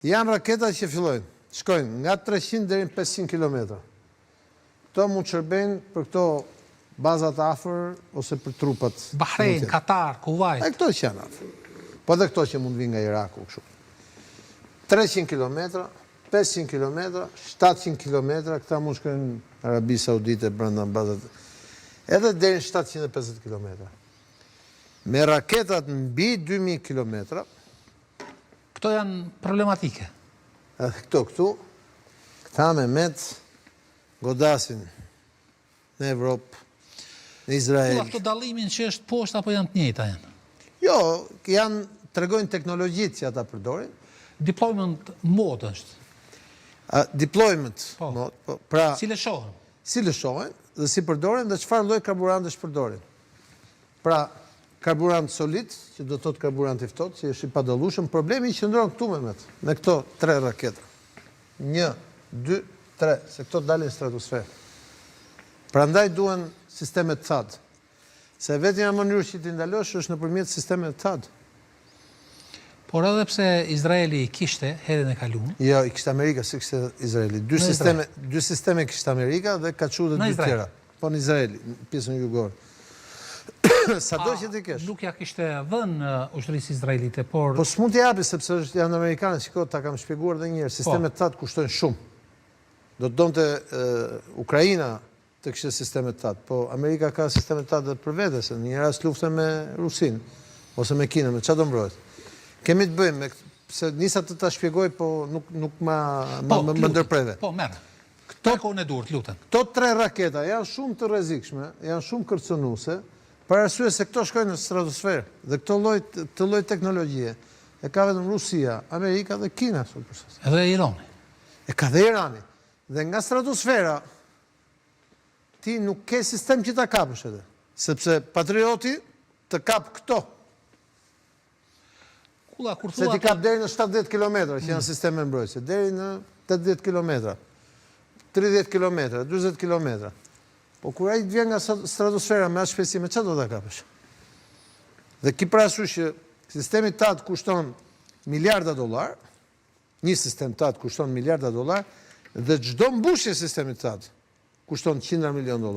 Janë raketa që fillojnë, shkojnë nga 300 deri në 500 km. Këto mund shërbejnë për këto bazat afër ose për trupat. Bahrein, Katar, Kuwait. Këto që janë afër. Po dhe këto që mund vinë nga Iraku. 300 km, 500 km, 700 km, këta mund shkojnë në Arabi Saudite brenda bazat. Edhe deri në 750 km. Me raketat mbi 2000 km. Këto janë problematike. Këta me met godasin në Evropë, në Izrael. Këto dallimin që është poshtë apo janë të njëjta janë? Jo, tregojnë teknologjitë që ata përdorin. Deployment mode është. Deployment mode. Pra, si lëshohen? Si lëshohen dhe si përdoren dhe çfarë lloj karburantësh përdorin. Pra, karburant solid, që do të thotë karburant i ftohtë, që është i padallueshëm, problemi qëndron këtu me këto 3 raketa. 1, 2, 3, se këto dalin në stratosferë. Prandaj duhen sisteme THAAD. Se vetëm mënyrë që ti ndalosh është nëpërmjet sistemeve THAAD. Por edhe pse Izraeli kishte herën e kaluar. Jo, i kishte Amerika, si kishte Izraeli. Dy sisteme kishte Amerika dhe ka çuar dhe 2 tjera. Po në Izraeli, në pjesën jugore. Sado që ti kesh. Nuk ja kishte vënë ushtrisë izraelite, por... Po s'mund t'i japi, sepse janë amerikanë, shiko, ta kam shpjeguar edhe një herë, sistemet THAAD kushtojnë shumë. Do të donte Ukraina të kishte sistemet THAAD, po Amerika ka sistemet THAAD dhe për vete, se një rast lufte me Rusin, ose me Kinën, me çfarë do mbrojt. Kemi të bëjmë, se nisa të ta shpjegoj, po nuk më ndërpreve. Po, merë. Këto në dur, lutem. Këto 3 raketa janë shumë të rrezikshme, janë shumë kërcënuese, për arsye se këto shkojnë në stratosferë dhe këtë lloj teknologjie e ka vetëm Rusia, Amerika dhe Kina. Edhe Irani. E ka dhe Irani. Dhe nga stratosfera ti nuk ke sistem që ta kapësh edhe. Sepse patrioti të kap këto. Se ti kap deri në 70 km që janë sisteme mbrojtëse, deri në 80 km, 30 km, 40 km. Po kur ai vjen nga stratosfera me atë shpejtësi, me çfarë do ta kapësh? Dhe ki parasysh që sistemi THAAD kushton miliarda dollar, një sistem THAAD kushton miliarda dollar, dhe çdo mbushje sistemi THAAD kushton $100 milion.